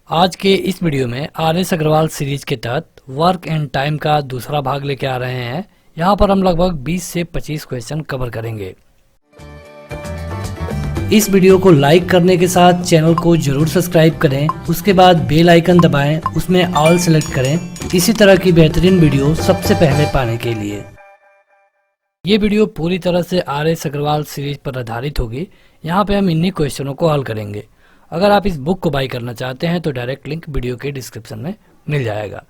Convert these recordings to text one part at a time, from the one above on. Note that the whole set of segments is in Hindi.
आज के इस वीडियो में आर.एस. अग्रवाल सीरीज के तहत वर्क एंड टाइम का दूसरा भाग लेके आ रहे हैं। यहाँ पर हम लगभग 20 से 25 क्वेश्चन कवर करेंगे। इस वीडियो को लाइक करने के साथ चैनल को जरूर सब्सक्राइब करें, उसके बाद बेल आइकन दबाएं, उसमें ऑल सेलेक्ट करें इसी तरह की बेहतरीन वीडियो सबसे पहले पाने के लिए। ये वीडियो पूरी तरह से आर.एस. अग्रवाल सीरीज पर आधारित होगी। यहाँ पे हम इन्हीं क्वेश्चनों को हल करेंगे। अगर आप इस बुक को बाई करना चाहते हैं तो डायरेक्ट लिंक वीडियो के डिस्क्रिप्शन में मिल जाएगा।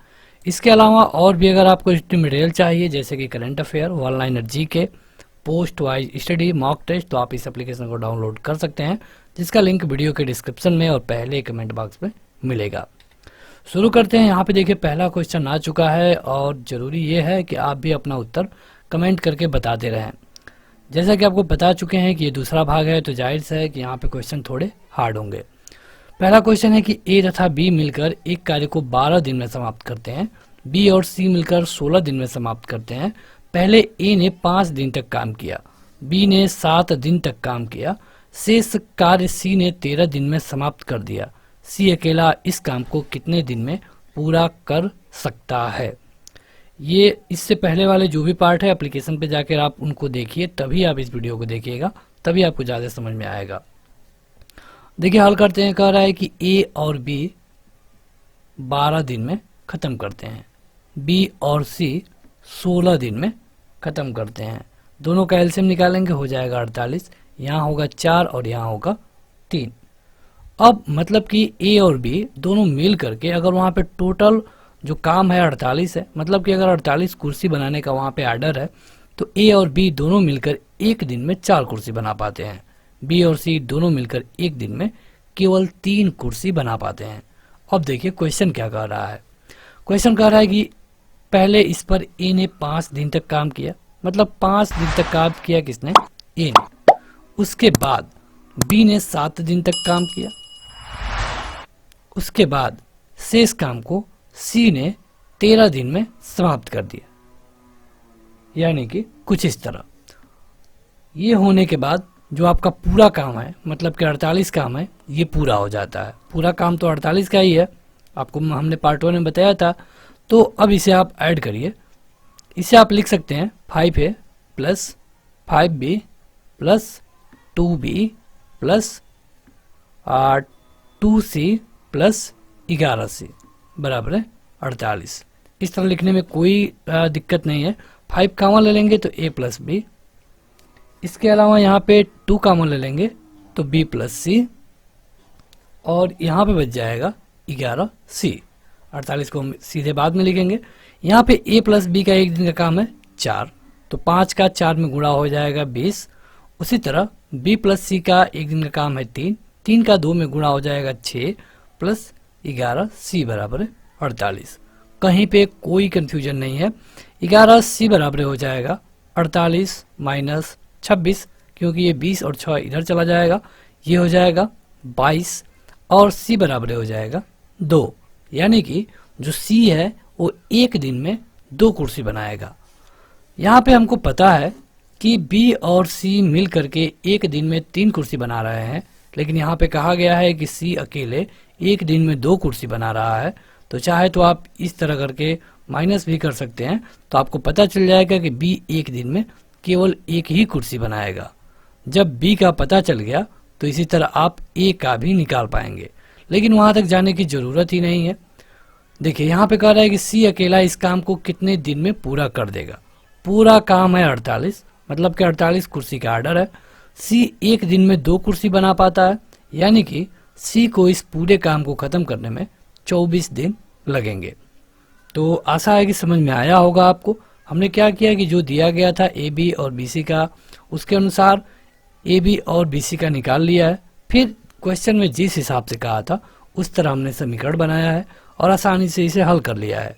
इसके अलावा और भी अगर आपको मटेरियल चाहिए जैसे कि current affair, one liner GK, post wise study, mock test, तो आप इस एप्लीकेशन को डाउनलोड कर सकते हैं, जिसका लिंक वीडियो के डिस्क्रिप्शन में और पहले कमेंट बॉक्स में मिलेगा। शुरू करते हैं। यहाँ पे देखिए पहला क्वेश्चन आ चुका है और ज़रूरी ये है कि आप भी अपना उत्तर कमेंट करके बताते रहें। जैसा कि आपको बता चुके हैं कि ये दूसरा भाग है तो जाहिर सा है कि यहाँ पे क्वेश्चन थोड़े हार्ड होंगे। पहला क्वेश्चन है कि ए तथा बी मिलकर एक कार्य को 12 दिन में समाप्त करते हैं, बी और सी मिलकर 16 दिन में समाप्त करते हैं। पहले ए ने 5 दिन तक काम किया, बी ने 7 दिन तक काम किया, शेष कार्य सी ने 13 दिन में समाप्त कर दिया। सी अकेला इस काम को कितने दिन में पूरा कर सकता है? ये इससे पहले वाले जो भी पार्ट है एप्लीकेशन पे जाकर आप उनको देखिए, तभी आप इस वीडियो को देखिएगा, तभी आपको ज़्यादा समझ में आएगा। देखिए हल करते हैं। कह रहा है कि ए और बी 12 दिन में ख़त्म करते हैं, बी और सी 16 दिन में ख़त्म करते हैं। दोनों का एलसीएम निकालेंगे, हो जाएगा 48। यहाँ होगा 4 और यहाँ होगा 3। अब मतलब कि ए और बी दोनों मिल करके अगर वहाँ पे टोटल जो काम है 48 है, मतलब कि अगर 48 कुर्सी बनाने का वहाँ पे आर्डर है तो ए और बी दोनों मिलकर एक दिन में 4 कुर्सी बना पाते हैं। बी और सी दोनों मिलकर एक दिन में केवल 3 कुर्सी बना पाते हैं। अब देखिए क्वेश्चन क्या कह रहा है। क्वेश्चन कह रहा है कि पहले इस पर ए ने 5 दिन तक काम किया, मतलब 5 दिन तक काम किया किसने? ए ने। उसके बाद बी ने 7 दिन तक काम किया, उसके बाद शेष काम को सी ने 13 दिन में समाप्त कर दिया, यानी कि कुछ इस तरह। ये होने के बाद जो आपका पूरा काम है, मतलब कि 48 काम है, ये पूरा हो जाता है। पूरा काम तो 48 का ही है, आपको हमने पार्ट 1 में बताया था। तो अब इसे आप ऐड करिए। इसे आप लिख सकते हैं 5A plus 5B plus 2B plus 2C plus 11C बराबर है 48। इस तरह लिखने में कोई दिक्कत नहीं है। 5 कॉमन ले लेंगे तो A प्लस बी, इसके अलावा यहाँ पे 2 कॉमन ले लेंगे तो B प्लस सी, और यहाँ पे बच जाएगा 11C। 48 को हम सीधे बाद में लिखेंगे। यहाँ पे A प्लस बी का एक दिन का काम है 4, तो 5 का 4 में गुणा हो जाएगा 20। उसी तरह B प्लस सी का एक दिन का काम है 3, 3 का 2 में गुणा हो जाएगा 6 प्लस 11C बराबर है 48। कहीं पे कोई कंफ्यूजन नहीं है। 11C बराबर हो जाएगा 48 माइनस 26, क्योंकि ये 20 और 6 इधर चला जाएगा, ये हो जाएगा 22, और C बराबर हो जाएगा 2, यानी कि जो C है वो एक दिन में 2 कुर्सी बनाएगा। यहाँ पे हमको पता है कि B और C मिल करके एक दिन में 3 कुर्सी बना रहे हैं, लेकिन यहाँ पे कहा गया है कि C अकेले एक दिन में 2 कुर्सी बना रहा है। तो चाहे तो आप इस तरह करके माइनस भी कर सकते हैं, तो आपको पता चल जाएगा कि B एक दिन में केवल एक ही कुर्सी बनाएगा। जब B का पता चल गया तो इसी तरह आप A का भी निकाल पाएंगे, लेकिन वहां तक जाने की जरूरत ही नहीं है। देखिए यहाँ पे कह रहा है कि C अकेला इस काम को कितने दिन में पूरा कर देगा। पूरा काम है 48, मतलब कि 48 कुर्सी का ऑर्डर है। C एक दिन में 2 कुर्सी बना पाता है, यानी कि C को इस पूरे काम को खत्म करने में 24 दिन लगेंगे। तो आशा है कि समझ में आया होगा आपको। हमने क्या किया कि जो दिया गया था ए बी और बी सी का, उसके अनुसार ए बी और बी सी का निकाल लिया है। फिर क्वेश्चन में जिस हिसाब से कहा था उस तरह हमने समीकरण बनाया है और आसानी से इसे हल कर लिया है।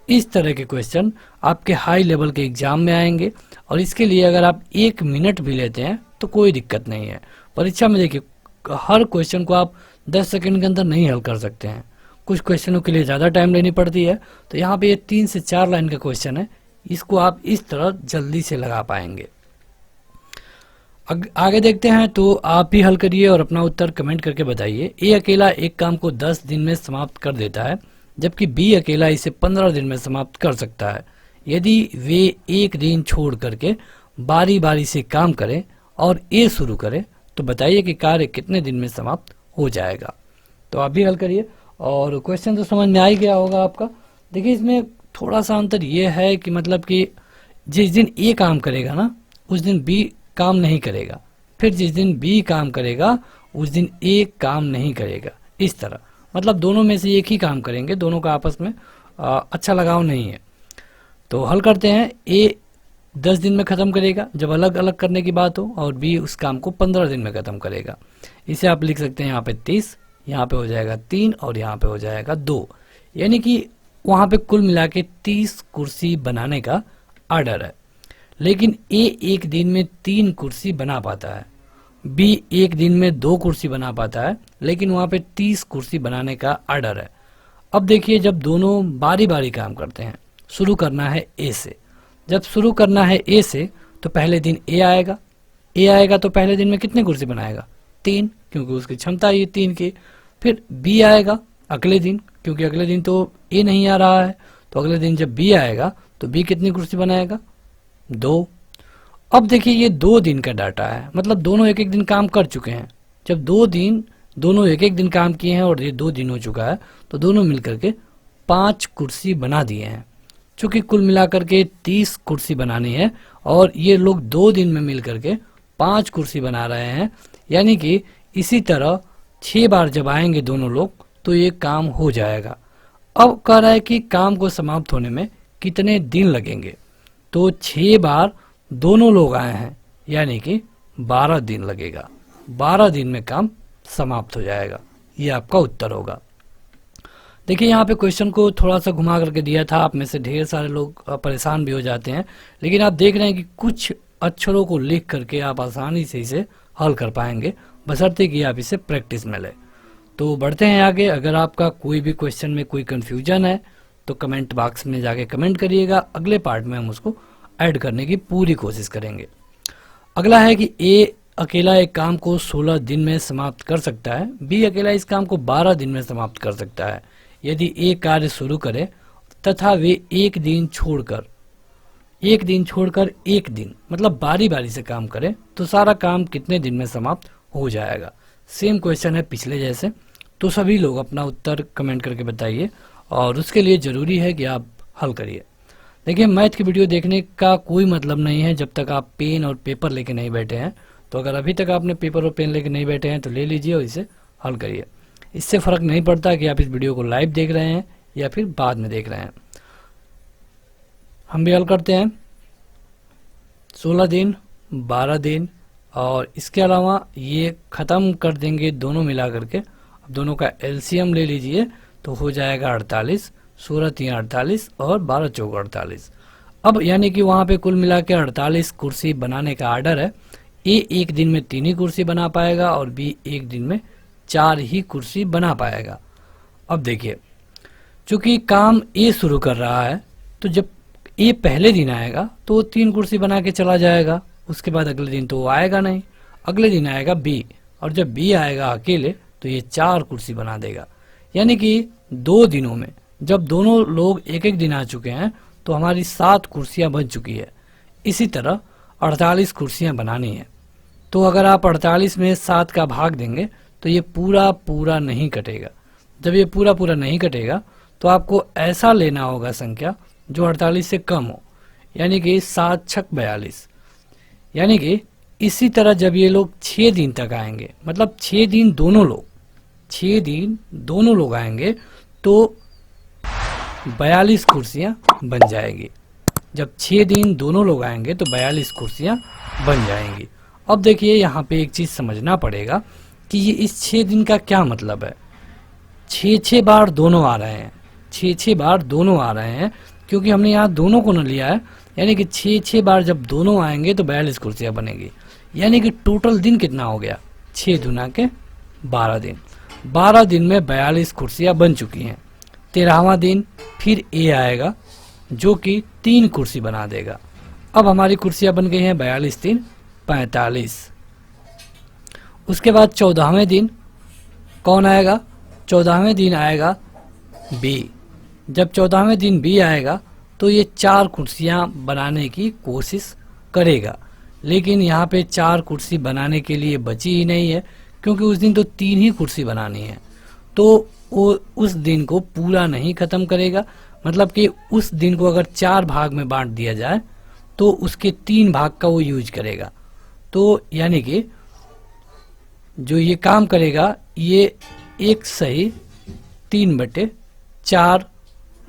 इस तरह के क्वेश्चन आपके हाई लेवल के एग्जाम में आएंगे, और इसके लिए अगर आप 1 मिनट भी लेते हैं तो कोई दिक्कत नहीं है। परीक्षा में देखिए हर क्वेश्चन को आप 10 सेकंड के अंदर नहीं हल कर सकते हैं, कुछ क्वेश्चनों के लिए ज़्यादा टाइम लेनी पड़ती है। तो यहाँ पे ये 3 से 4 लाइन का क्वेश्चन है, इसको आप इस तरह जल्दी से लगा पाएंगे। आगे देखते हैं, तो आप भी हल करिए और अपना उत्तर कमेंट करके बताइए। ए अकेला एक काम को 10 दिन में समाप्त कर देता है, जबकि बी अकेला इसे 15 दिन में समाप्त कर सकता है। यदि वे एक दिन छोड़ करके बारी बारी से काम करें और ए शुरू करें, तो बताइए कि कार्य कितने दिन में समाप्त हो जाएगा। तो आप भी हल करिए और क्वेश्चन तो समझ में आ ही गया होगा आपका। देखिए, इसमें थोड़ा सा अंतर ये है कि मतलब कि जिस दिन ए काम करेगा ना, उस दिन बी काम नहीं करेगा, फिर जिस दिन बी काम करेगा उस दिन ए काम नहीं करेगा। इस तरह मतलब दोनों में से एक ही काम करेंगे, दोनों का आपस में अच्छा लगाव नहीं है। तो हल करते हैं, ए 10 दिन में ख़त्म करेगा जब अलग अलग करने की बात हो, और बी उस काम को 15 दिन में ख़त्म करेगा। इसे आप लिख सकते हैं यहाँ पे 30, यहाँ पे हो जाएगा 3 और यहाँ पे हो जाएगा 2, यानी कि वहाँ पे कुल मिला के 30 कुर्सी बनाने का ऑर्डर है। लेकिन ए एक दिन में 3 कुर्सी बना पाता है, बी एक दिन में 2 कुर्सी बना पाता है, लेकिन वहाँ पे 30 कुर्सी बनाने का ऑर्डर है। अब देखिए, जब दोनों बारी बारी काम करते हैं, शुरू करना है ए से। जब शुरू करना है ए से तो पहले दिन ए आएगा तो पहले दिन में कितने कुर्सी बनाएगा? 3, क्योंकि उसकी क्षमता है 3 की। फिर बी आएगा अगले दिन, क्योंकि अगले दिन तो ए नहीं आ रहा है, तो अगले दिन जब बी आएगा तो बी कितनी कुर्सी बनाएगा? 2। अब देखिए, ये 2 दिन का डाटा है, मतलब दोनों एक एक दिन काम कर चुके हैं। जब 2 दिन दोनों एक एक दिन काम किए हैं और ये 2 दिन हो चुका है, तो दोनों मिलकर के 5 कुर्सी बना दिए हैं। चूंकि कुल मिलाकर के 30 कुर्सी बनानी है और ये लोग 2 दिन में मिलकर के 5 कुर्सी बना रहे हैं, यानी कि इसी तरह 6 बार जब आएंगे दोनों लोग तो ये काम हो जाएगा। अब कह रहा है कि काम को समाप्त होने में कितने दिन लगेंगे, तो 6 बार दोनों लोग आए हैं, यानी कि 12 दिन लगेगा। 12 दिन में काम समाप्त हो जाएगा, ये आपका उत्तर होगा। देखिए, यहाँ पे क्वेश्चन को थोड़ा सा घुमा करके दिया था, आप में से ढेर सारे लोग परेशान भी हो जाते हैं, लेकिन आप देख रहे हैं कि कुछ अक्षरों को लिख करके आप आसानी से इसे हल कर पाएंगे, बशर्ते कि आप इसे प्रैक्टिस में लें। तो बढ़ते हैं आगे। अगर आपका कोई भी क्वेश्चन में कोई कन्फ्यूजन है तो कमेंट बॉक्स में जाके कमेंट करिएगा, अगले पार्ट में हम उसको ऐड करने की पूरी कोशिश करेंगे। अगला है कि ए अकेला एक काम को 16 दिन में समाप्त कर सकता है, बी अकेला इस काम को 12 दिन में समाप्त कर सकता है। यदि ए कार्य शुरू करे तथा वे एक दिन छोड़कर एक दिन मतलब बारी बारी से काम करें, तो सारा काम कितने दिन में समाप्त हो जाएगा। सेम क्वेश्चन है पिछले जैसे, तो सभी लोग अपना उत्तर कमेंट करके बताइए और उसके लिए ज़रूरी है कि आप हल करिए। देखिए, मैथ की वीडियो देखने का कोई मतलब नहीं है जब तक आप पेन और पेपर लेके नहीं बैठे हैं। तो अगर अभी तक आपने पेपर और पेन लेके नहीं बैठे हैं तो ले लीजिए और इसे हल करिए। इससे फ़र्क नहीं पड़ता कि आप इस वीडियो को लाइव देख रहे हैं या फिर बाद में देख रहे हैं। हम भी हल करते हैं। 16 दिन, 12 दिन और इसके अलावा ये ख़त्म कर देंगे दोनों मिला करके। अब दोनों का एलसीएम ले लीजिए तो हो जाएगा 48, 16 3 48 और 12 चौक 48। अब यानी कि वहाँ पे कुल मिला के 48 कुर्सी बनाने का आर्डर है। ए एक दिन में 3 ही कुर्सी बना पाएगा और बी एक दिन में 4 ही कुर्सी बना पाएगा। अब देखिए, चूंकि काम ए शुरू कर रहा है, तो जब ए पहले दिन आएगा तो वो 3 कुर्सी बना के चला जाएगा, उसके बाद अगले दिन तो वो आएगा नहीं, अगले दिन आएगा बी, और जब बी आएगा अकेले तो ये 4 कुर्सी बना देगा। यानी कि 2 दिनों में जब दोनों लोग एक एक दिन आ चुके हैं तो हमारी 7 कुर्सियां बन चुकी है। इसी तरह 48 कुर्सियां बनानी है। तो अगर आप 48 में 7 का भाग देंगे तो ये पूरा नहीं कटेगा। जब ये पूरा नहीं कटेगा तो आपको ऐसा लेना होगा संख्या जो 48 से कम हो, यानी कि 7 छक 42। यानी कि इसी तरह जब ये लोग 6 दिन तक आएंगे, मतलब 6 दिन दोनों लोग आएंगे तो 42 कुर्सियां बन जाएगी। जब 6 दिन दोनों लोग आएंगे तो 42 कुर्सियां बन जाएंगी। अब देखिए, यहाँ पे एक चीज़ समझना पड़ेगा कि ये इस 6 दिन का क्या मतलब है। 6 बार दोनों आ रहे हैं, 6 बार दोनों आ रहे हैं, क्योंकि हमने यहाँ दोनों को न लिया है, यानी कि 6 बार जब दोनों आएंगे तो 42 कुर्सियाँ बनेगी। यानी कि टोटल दिन कितना हो गया? 6 दूना के 12 दिन। 12 दिन में 42 कुर्सियाँ बन चुकी हैं। 13वां दिन फिर ए आएगा जो कि 3 कुर्सी बना देगा। अब हमारी कुर्सियाँ बन गई हैं 42 3 45, उसके बाद 14वें दिन कौन आएगा, 14वें दिन आएगा बी। जब 14वें दिन बी आएगा तो ये 4 कुर्सियां बनाने की कोशिश करेगा, लेकिन यहाँ पे 4 कुर्सी बनाने के लिए बची ही नहीं है, क्योंकि उस दिन तो 3 ही कुर्सी बनानी है। तो वो उस दिन को पूरा नहीं खत्म करेगा, मतलब कि उस दिन को अगर 4 भाग में बांट दिया जाए तो उसके 3 भाग का वो यूज करेगा। तो यानी कि जो ये काम करेगा ये 1 सही 3/4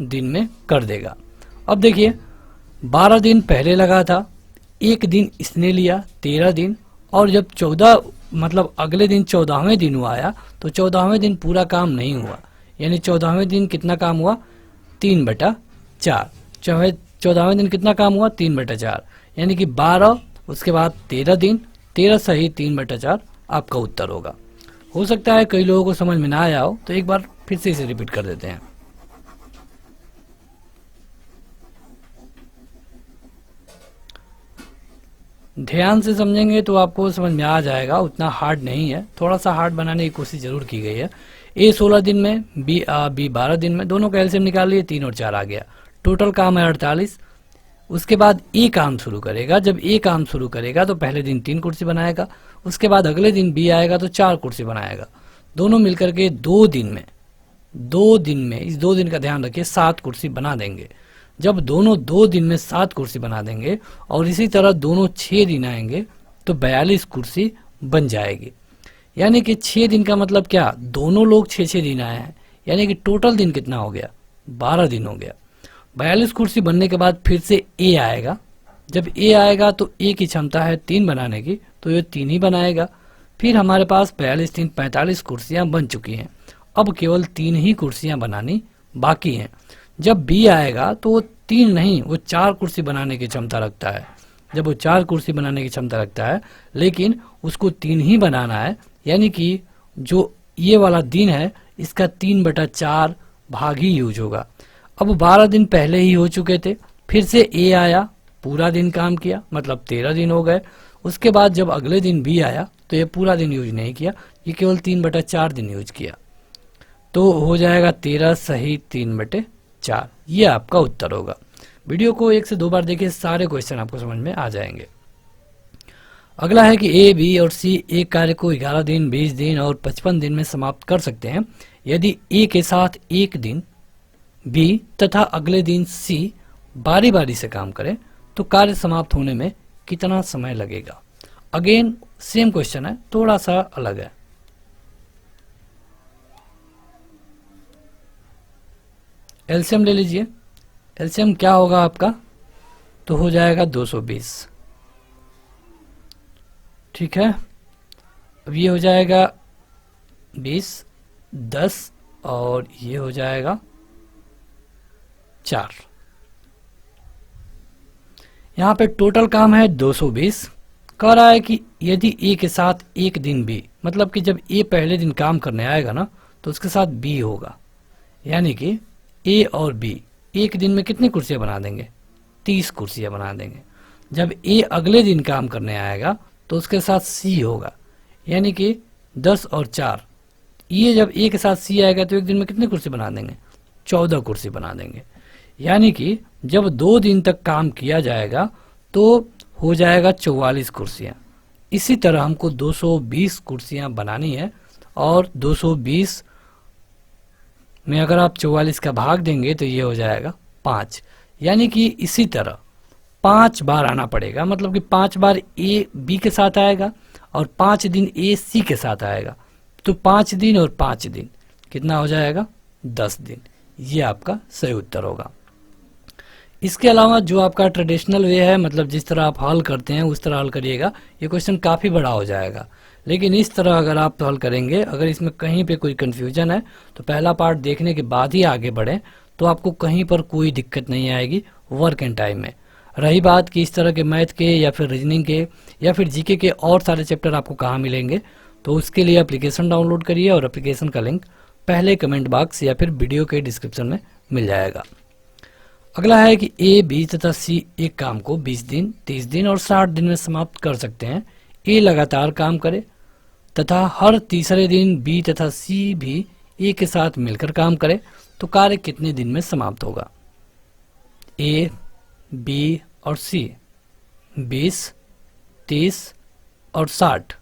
दिन में कर देगा। अब देखिए 12 दिन पहले लगा था, 1 दिन इसने लिया 13 दिन, और जब 14 मतलब अगले दिन 14वें दिन हुआ आया तो 14वें दिन पूरा काम नहीं हुआ, यानी 14वें दिन कितना काम हुआ 3/4। 14वें दिन कितना काम हुआ 3/4, यानी कि 12 उसके बाद 13 दिन, 13 सही 3/4 आपका उत्तर होगा। हो सकता है कई लोगों को समझ में ना आया हो, तो एक बार फिर से इसे रिपीट कर देते हैं। ध्यान से समझेंगे तो आपको समझ में आ जाएगा, उतना हार्ड नहीं है, थोड़ा सा हार्ड बनाने की कोशिश जरूर की गई है। ए 16 दिन में, बी 12 दिन में, दोनों का एलसीएम निकाल लिए, 3 और 4 आ गया, टोटल काम है 48। उसके बाद ए काम शुरू करेगा, जब ए काम शुरू करेगा तो पहले दिन 3 कुर्सी बनाएगा, उसके बाद अगले दिन बी आएगा तो 4 कुर्सी बनाएगा, दोनों मिलकर के 2 दिन में इस 2 दिन का ध्यान रखिए 7 कुर्सी बना देंगे। जब दोनों 2 दिन में 7 कुर्सी बना देंगे और इसी तरह दोनों 6 दिन आएंगे तो 42 कुर्सी बन जाएगी। यानी कि 6 दिन का मतलब क्या, दोनों लोग 6 दिन आए हैं, यानी कि टोटल दिन कितना हो गया 12 दिन हो गया। 42 कुर्सी बनने के बाद फिर से ए आएगा, जब ए आएगा तो ए की क्षमता है 3 बनाने की, तो ये 3 ही बनाएगा। फिर हमारे पास 42 3 45 कुर्सियां बन चुकी हैं, अब केवल 3 ही कुर्सियां बनानी बाकी हैं। जब बी आएगा तो वो 3 नहीं, वो 4 कुर्सी बनाने की क्षमता रखता है। जब वो 4 कुर्सी बनाने की क्षमता रखता है, लेकिन उसको 3 ही बनाना है, यानी कि जो ये वाला दिन है इसका 3/4 भाग ही यूज होगा। अब 12 दिन पहले ही हो चुके थे, फिर से ए आया, पूरा दिन काम किया, मतलब 13 दिन हो गए। उसके बाद जब अगले दिन बी आया तो ये पूरा दिन यूज नहीं किया, ये केवल 3/4 दिन यूज किया, तो हो जाएगा 13 सही 3/4। ये आपका उत्तर होगा। वीडियो को 1 से 2 बार देखिए, सारे क्वेश्चन आपको समझ में आ जाएंगे। अगला है कि ए, बी और सी एक कार्य को 11 दिन, 20 दिन और 55 दिन में समाप्त कर सकते हैं। यदि ए के साथ एक दिन बी तथा अगले दिन सी बारी बारी से काम करें तो कार्य समाप्त होने में कितना समय लगेगा। अगेन सेम क्वेश्चन है, थोड़ा सा अलग है। एलसीएम ले लीजिए, एलसीएम क्या होगा आपका, तो हो जाएगा 220। ठीक है, अब ये हो जाएगा 20, 10 और ये हो जाएगा 4। यहाँ पे टोटल काम है 220। कह रहा है कि यदि ए के साथ एक दिन बी, मतलब कि जब ए पहले दिन काम करने आएगा ना तो उसके साथ बी होगा, यानी कि ए और बी एक दिन में कितनी कुर्सियां बना देंगे 30 कुर्सियां बना देंगे। जब ए अगले दिन काम करने आएगा तो उसके साथ सी होगा, यानी कि 10 और 4, ये जब ए के साथ सी आएगा तो एक दिन में कितनी कुर्सी बना देंगे 14 कुर्सी बना देंगे। यानी कि जब 2 दिन तक काम किया जाएगा तो हो जाएगा 44 कुर्सियां। इसी तरह हमको 220 कुर्सियां बनानी है, और 220 में अगर आप 44 का भाग देंगे तो ये हो जाएगा 5, यानी कि इसी तरह 5 बार आना पड़ेगा, मतलब कि 5 बार ए बी के साथ आएगा और 5 दिन ए सी के साथ आएगा, तो 5 दिन और 5 दिन कितना हो जाएगा 10 दिन। ये आपका सही उत्तर होगा। इसके अलावा जो आपका ट्रेडिशनल वे है, मतलब जिस तरह आप हल करते हैं उस तरह हल करिएगा, ये क्वेश्चन काफ़ी बड़ा हो जाएगा। लेकिन इस तरह अगर आप हल करेंगे, अगर इसमें कहीं पे कोई कन्फ्यूजन है तो पहला पार्ट देखने के बाद ही आगे बढ़ें, तो आपको कहीं पर कोई दिक्कत नहीं आएगी वर्क एंड टाइम में। रही बात कि इस तरह के मैथ के या फिर रीजनिंग के या फिर जीके के और सारे चैप्टर आपको कहाँ मिलेंगे, तो उसके लिए एप्लीकेशन डाउनलोड करिए, और एप्लीकेशन का लिंक पहले कमेंट बॉक्स या फिर वीडियो के डिस्क्रिप्शन में मिल जाएगा। अगला है कि ए, बी तथा सी एक काम को 20 दिन, 30 दिन और 60 दिन में समाप्त कर सकते हैं। ए लगातार काम करे तथा हर तीसरे दिन बी तथा सी भी ए के साथ मिलकर काम करे तो कार्य कितने दिन में समाप्त होगा? ए, बी और सी 20, 30 और 60।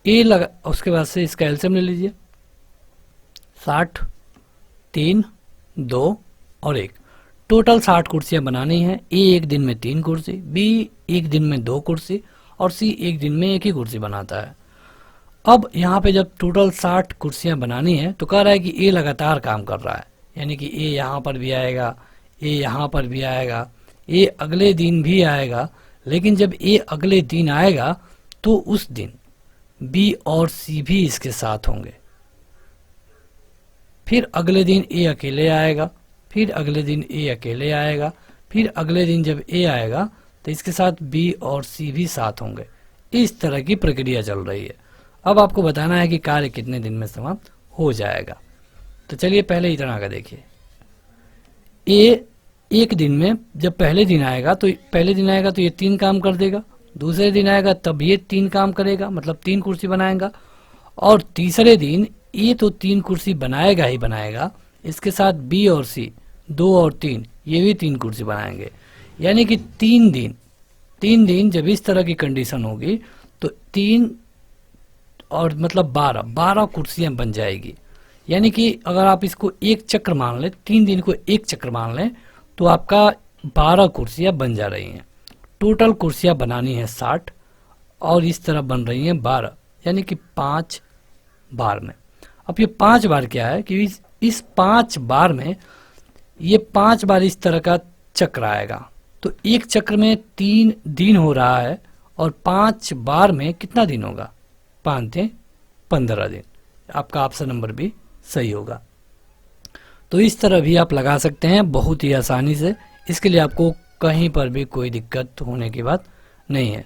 ए लगा, उसके बाद से इसका एलसीएम ले लीजिए। 60, 3, 2 और 1, टोटल 60 कुर्सियां बनानी है। ए एक दिन में 3 कुर्सी, बी एक दिन में 2 कुर्सी और सी एक दिन में 1 ही कुर्सी बनाता है। अब यहाँ पे जब टोटल 60 कुर्सियां बनानी है तो कह रहा है कि ए लगातार काम कर रहा है, यानी कि ए यहाँ पर भी आएगा, ए यहाँ पर भी आएगा, ए अगले दिन भी आएगा। लेकिन जब ए अगले दिन आएगा तो उस दिन बी और सी भी इसके साथ होंगे। फिर अगले दिन ए अकेले आएगा, फिर अगले दिन ए अकेले आएगा, फिर अगले दिन जब ए आएगा तो इसके साथ बी और सी भी साथ होंगे। इस तरह की प्रक्रिया चल रही है। अब आपको बताना है कि कार्य कितने दिन में समाप्त हो जाएगा। तो चलिए पहले इतना का देखिए। ए एक दिन में जब पहले दिन आएगा तो ये 3 काम कर देगा, दूसरे दिन आएगा तब ये 3 काम करेगा, मतलब 3 कुर्सी बनाएगा, और तीसरे दिन ये तो 3 कुर्सी बनाएगा ही बनाएगा, इसके साथ बी और सी 2 और 3 ये भी 3 कुर्सी बनाएंगे। यानी कि 3 दिन जब इस तरह की कंडीशन होगी तो 3 और मतलब 12 कुर्सियां बन जाएगी। यानी कि अगर आप इसको एक चक्र मान लें, 3 दिन को एक चक्र मान लें तो आपका 12 कुर्सियां बन जा रही हैं। टोटल कुर्सियां बनानी है 60 और इस तरह बन रही हैं 12, यानी कि 5 बार में। अब ये 5 बार क्या है कि इस 5 बार में ये 5 बार इस तरह का चक्र आएगा। तो एक चक्र में 3 दिन हो रहा है और 5 बार में कितना दिन होगा? 5 × 15 दिन। आपका ऑप्शन नंबर भी सही होगा। तो इस तरह भी आप लगा सकते हैं बहुत ही आसानी से। इसके लिए आपको कहीं पर भी कोई दिक्कत होने की बात नहीं है।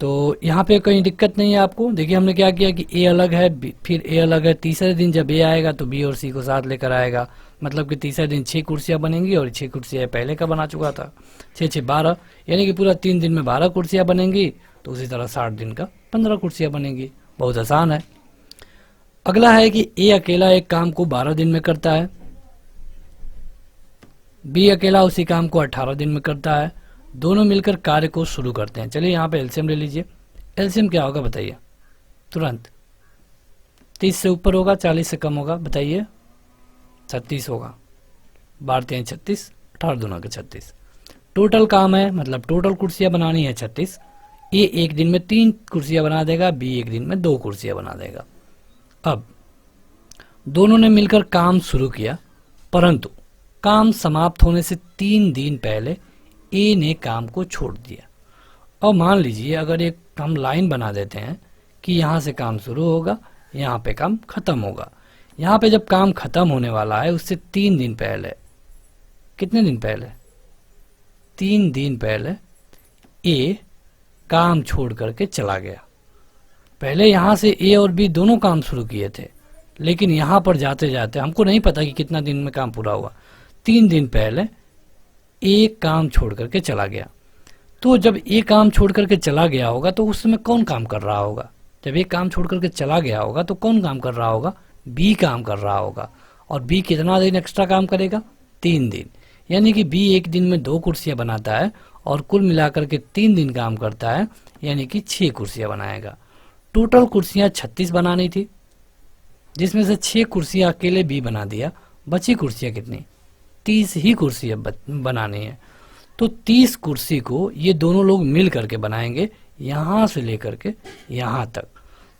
तो यहाँ पे कोई दिक्कत नहीं है आपको। देखिए हमने क्या किया कि ए अलग है, फिर ए अलग है। तीसरे दिन जब ए आएगा तो बी और सी को साथ लेकर आएगा, मतलब कि तीसरे दिन 6 कुर्सियाँ बनेंगी और 6 कुर्सियाँ पहले का बना चुका था। 6 6 12, यानी कि पूरा 3 दिन में 12 कुर्सियाँ बनेंगी। तो उसी तरह 60 दिन का 15 कुर्सियाँ बनेंगी। बहुत आसान है। अगला है कि ए अकेला एक काम को 12 दिन में करता है, बी अकेला उसी काम को 18 दिन में करता है। दोनों मिलकर कार्य को शुरू करते हैं। चलिए यहाँ पे एलसीएम ले लीजिए। एलसीएम क्या होगा बताइए तुरंत। 30 से ऊपर होगा, 40 से कम होगा, बताइए। 36 होगा। 12 3 36, 18 दूना के 36। टोटल काम है, मतलब टोटल कुर्सियां बनानी है 36। ए एक दिन में 3 कुर्सियां बना देगा, बी एक दिन में 2 कुर्सियां बना देगा। अब दोनों ने मिलकर काम शुरू किया, परंतु काम समाप्त होने से 3 दिन पहले ए ने काम को छोड़ दिया। और मान लीजिए अगर एक हम लाइन बना देते हैं कि यहाँ से काम शुरू होगा, यहाँ पे काम खत्म होगा। यहाँ पे जब काम खत्म होने वाला है उससे 3 दिन पहले, कितने दिन पहले? 3 दिन पहले ए काम छोड़ करके चला गया। पहले यहाँ से ए और बी दोनों काम शुरू किए थे, लेकिन यहाँ पर जाते जाते हमको नहीं पता कि कितना दिन में काम पूरा हुआ। 3 दिन पहले ए काम छोड़ करके चला गया। तो जब ए काम छोड़ करके चला गया होगा तो उस समय कौन काम कर रहा होगा? जब ए काम छोड़ करके चला गया होगा तो कौन काम कर रहा होगा? बी काम कर रहा होगा। और बी कितना दिन एक्स्ट्रा काम करेगा? 3 दिन। यानी कि बी एक दिन में 2 कुर्सियां बनाता है और कुल मिलाकर के 3 दिन काम करता है, यानी कि 6 कुर्सियां बनाएगा। टोटल कुर्सियां 36 बनानी थी, जिसमें से 6 कुर्सियां अकेले बी बना दिया। बची कुर्सियां कितनी? 30 ही कुर्सियां बनानी है। तो 30 कुर्सी को ये दोनों लोग मिल करके बनाएंगे, यहाँ से लेकर के यहाँ तक।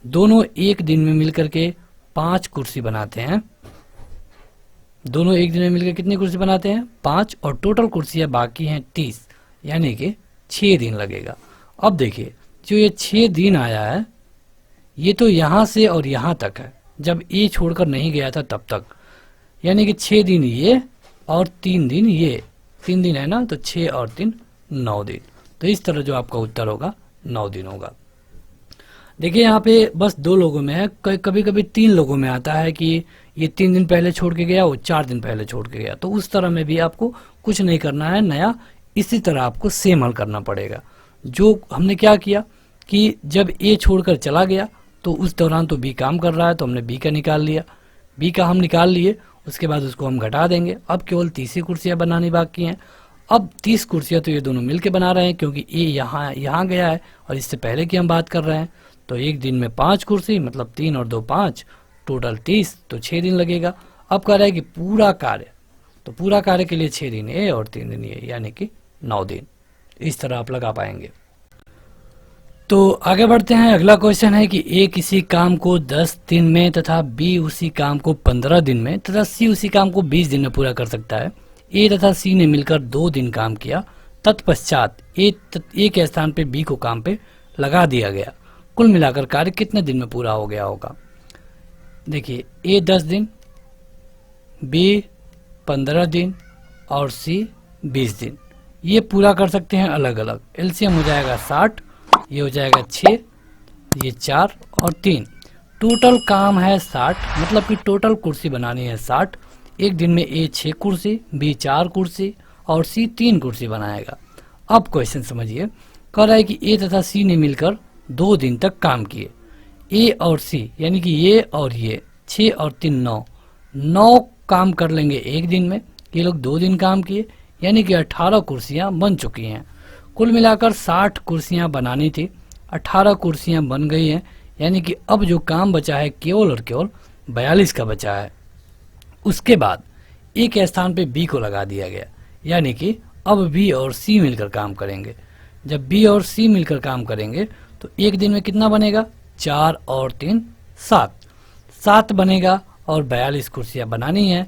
दोनों एक दिन में मिलकर के 5 कुर्सी बनाते हैं। दोनों एक दिन में मिलकर कितनी कुर्सी बनाते हैं? 5। और टोटल कुर्सियां बाकी हैं 30, यानी कि 6 दिन लगेगा। अब देखिए जो ये 6 दिन आया है ये तो यहाँ से और यहाँ तक है, जब ए छोड़कर नहीं गया था तब तक। यानी कि 6 दिन ये और 3 दिन ये, 3 दिन है ना, तो 6 और 3 9 दिन। तो इस तरह जो आपका उत्तर होगा 9 दिन होगा। देखिए यहाँ पे बस 2 लोगों में है, कभी कभी 3 लोगों में आता है कि ये 3 दिन पहले छोड़ के गया, वो 4 दिन पहले छोड़ के गया। तो उस तरह में भी आपको कुछ नहीं करना है नया, इसी तरह आपको सेम हल करना पड़ेगा। जो हमने क्या किया कि जब ए छोड़कर चला गया तो उस दौरान तो बी काम कर रहा है, तो हमने बी का निकाल लिया। बी का हम निकाल लिए, उसके बाद उसको हम घटा देंगे। अब केवल 30 ही कुर्सियाँ बनानी बाकी हैं। अब 30 कुर्सियाँ तो ये दोनों मिलके बना रहे हैं, क्योंकि ए यहाँ गया है और इससे पहले की हम बात कर रहे हैं। तो एक दिन में 5 कुर्सी, मतलब 3 और 2 5, टोटल 30, तो 6 दिन लगेगा। अब कह रहा है कि पूरा कार्य, तो पूरा कार्य के लिए 6 दिन ए और 3 दिन ये, यानी कि 9 दिन। इस तरह आप लगा पाएंगे। तो आगे बढ़ते हैं। अगला क्वेश्चन है कि ए किसी काम को 10 दिन में तथा बी उसी काम को 15 दिन में तथा सी उसी काम को 20 दिन में पूरा कर सकता है। ए तथा सी ने मिलकर 2 दिन काम किया, तत्पश्चात ए के स्थान पे बी को काम पे लगा दिया गया। कुल मिलाकर कार्य कितने दिन में पूरा हो गया होगा? देखिए, ए 10 दिन, बी 15 दिन और सी 20 दिन। ये पूरा कर सकते हैं अलग अलग। एलसीएम हो जाएगा 60, ये हो जाएगा 6, ये 4 और 3। टोटल काम है 60, मतलब कि टोटल कुर्सी बनानी है 60। एक दिन में ए 6 कुर्सी, बी 4 कुर्सी और सी 3 कुर्सी बनाएगा। अब क्वेश्चन समझिए, कह रहा है कि ए तथा सी ने मिलकर 2 दिन तक काम किए। ए और सी यानी कि ये और ये 6 और 3 9 काम कर लेंगे एक दिन में। ये लोग 2 दिन काम किए, यानी कि 18 कुर्सियां बन चुकी हैं। कुल मिलाकर 60 कुर्सियां बनानी थी, 18 कुर्सियां बन गई हैं, यानी कि अब जो काम बचा है केवल और केवल 42 का बचा है। उसके बाद ए के स्थान पे बी को लगा दिया गया, यानी कि अब बी और सी मिलकर काम करेंगे। जब बी और सी मिलकर काम करेंगे तो एक दिन में कितना बनेगा? 4 और 3 7 बनेगा और 42 कुर्सियां बनानी है,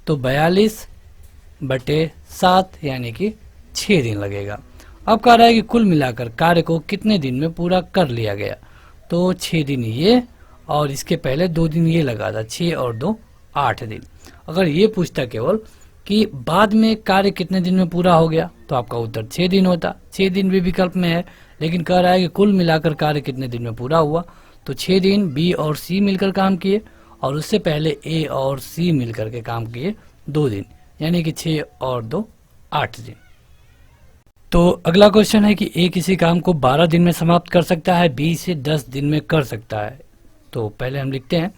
तो 42/7 यानी कि 6 दिन लगेगा। अब कह रहा है कि कुल मिलाकर कार्य को कितने दिन में पूरा कर लिया गया? तो 6 दिन ये और इसके पहले 2 दिन ये लगा था, 6 और 2 8 दिन। अगर ये पूछता केवल कि बाद में कार्य कितने दिन में पूरा हो गया, तो आपका उत्तर 6 दिन होता। 6 दिन भी विकल्प में है, लेकिन कह रहा है कि कुल मिलाकर कार्य कितने दिन में पूरा हुआ, तो 6 दिन बी और सी मिलकर काम किए और उससे पहले ए और सी मिलकर के काम किए 2 दिन, यानी कि 6 और 2 8 दिन। तो अगला क्वेश्चन है कि ए किसी काम को 12 दिन में समाप्त कर सकता है, बी से 10 दिन में कर सकता है। तो पहले हम लिखते हैं,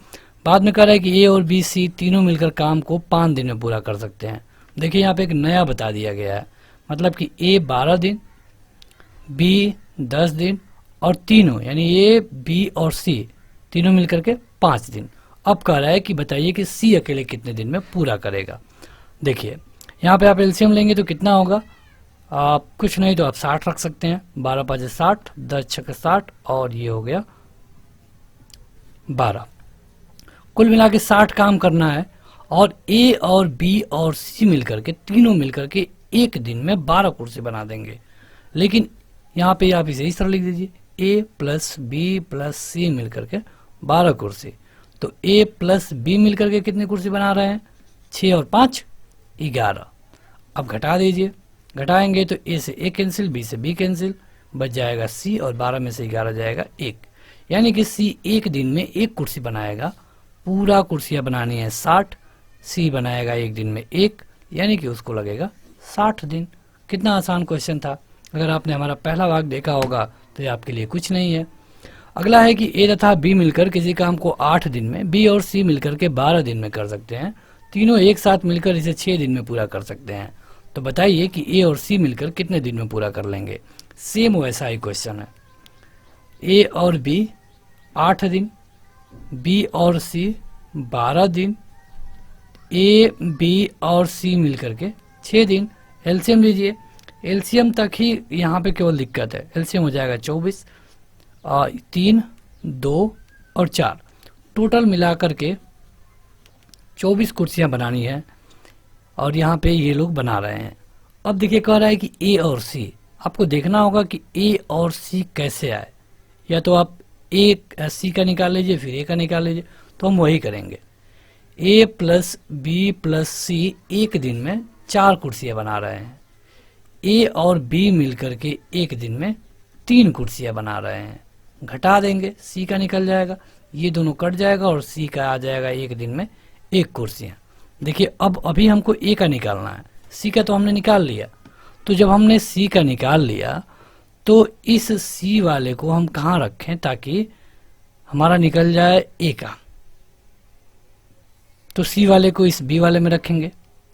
बाद में कह रहा है कि ए और बी सी तीनों मिलकर काम को 5 दिन में पूरा कर सकते हैं। देखिए यहाँ पे एक नया बता दिया गया है, मतलब कि ए 12 दिन, बी 10 दिन और तीनों यानी ए बी और सी तीनों मिलकर के 5 दिन। अब कह रहा है कि बताइए कि सी अकेले कितने दिन में पूरा करेगा। देखिए यहाँ पे आप एलसीएम लेंगे तो कितना होगा? आप कुछ नहीं तो आप 60 रख सकते हैं। 12 5 60, 10 6 60 और ये हो गया 12। कुल मिला के 60 काम करना है और ए और बी और सी मिलकर के तीनों मिलकर के एक दिन में 12 कुर्सी बना देंगे। लेकिन यहाँ पे आप इसे इस तरह लिख दीजिए, ए प्लस बी प्लस सी मिलकर के 12 कुर्सी। तो ए प्लस बी मिलकर के कितनी कुर्सी बना रहे हैं? 6 और 5 11। अब घटा दीजिए, घटाएंगे तो ए से ए कैंसिल, बी से बी कैंसिल, बच जाएगा सी और 12 में से 11 जाएगा 1, यानी कि सी एक दिन में 1 कुर्सी बनाएगा। पूरा कुर्सियां बनानी है 60, सी बनाएगा एक दिन में 1, यानी कि उसको लगेगा 60 दिन। कितना आसान क्वेश्चन था। अगर आपने हमारा पहला भाग देखा होगा तो ये आपके लिए कुछ नहीं है। अगला है कि ए तथा बी मिलकर किसी काम को 8 दिन में, बी और सी मिलकर के 12 दिन में कर सकते हैं। तीनों एक साथ मिलकर इसे 6 दिन में पूरा कर सकते हैं। तो बताइए कि ए और सी मिलकर कितने दिन में पूरा कर लेंगे? सेम वैसा ही क्वेश्चन है। ए और बी 8 दिन, बी और सी 12 दिन, ए बी और सी मिलकर के 6 दिन। एलसीएम लीजिए, एलसीएम तक ही यहाँ पे केवल दिक्कत है। एलसीएम हो जाएगा 24, 3 2 और 4, टोटल मिलाकर के 24 कुर्सियां बनानी है और यहाँ पे ये लोग बना रहे हैं। अब देखिए कह रहा है कि ए और सी, आपको देखना होगा कि ए और सी कैसे आए। या तो आप ए सी का निकाल लीजिए, फिर ए का निकाल लीजिए, तो हम वही करेंगे। ए प्लस बी प्लस सी एक दिन में 4 कुर्सियां बना रहे हैं। ए और बी मिलकर के एक दिन में 3 कुर्सियां बना रहे हैं। घटा देंगे, सी का निकल जाएगा, ये दोनों कट जाएगा और सी का आ जाएगा एक दिन में 1 कुर्सियां। देखिए अब अभी हमको ए का निकालना है, सी का तो हमने निकाल लिया। तो जब हमने सी का निकाल लिया तो इस सी वाले को हम कहाँ रखें ताकि हमारा निकल जाए ए का, तो सी वाले को इस बी वाले में रखेंगे,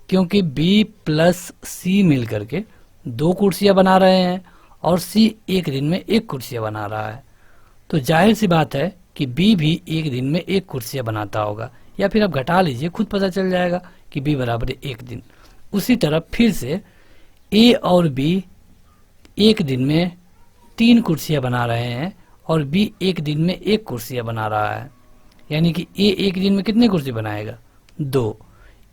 क्योंकि बी प्लस सी मिल करके 2 कुर्सियां बना रहे हैं और सी एक दिन में 1 कुर्सियां बना रहा है, तो जाहिर सी बात है कि बी भी एक दिन में 1 कुर्सियां बनाता होगा, या फिर आप घटा लीजिए, खुद पता चल जाएगा कि बी बराबर है 1 दिन। उसी तरह फिर से ए और बी एक दिन में 3 कुर्सियां बना रहे हैं और बी एक दिन में 1 कुर्सियां बना रहा है, यानी कि ए एक दिन में कितनी कुर्सी बनाएगा? 2।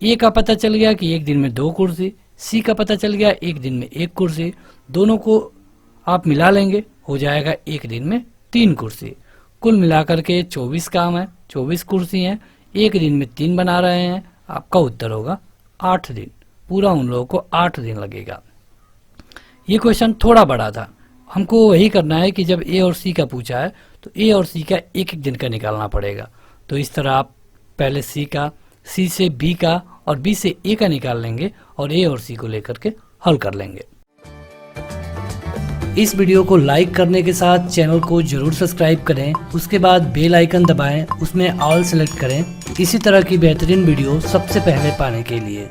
ए का पता चल गया कि एक दिन में 2 कुर्सी, सी का पता चल गया एक दिन में 1 कुर्सी, दोनों को आप मिला लेंगे, हो जाएगा एक दिन में 3 कुर्सी। कुल मिलाकर के 24 काम है, 24 कुर्सी हैं, एक दिन में 3 बना रहे हैं, आपका उत्तर होगा 8 दिन। पूरा उन लोगों को 8 दिन लगेगा। ये क्वेश्चन थोड़ा बड़ा था, हमको वही करना है कि जब ए और सी का पूछा है तो ए और सी का एक एक दिन का निकालना पड़ेगा। तो इस तरह आप पहले सी का, सी से बी का और बी से ए का निकाल लेंगे और ए और सी को लेकर के हल कर लेंगे। इस वीडियो को लाइक करने के साथ चैनल को जरूर सब्सक्राइब करें, उसके बाद बेल आइकन दबाएं, उसमें ऑल सेलेक्ट करें इसी तरह की बेहतरीन वीडियो सबसे पहले पाने के लिए।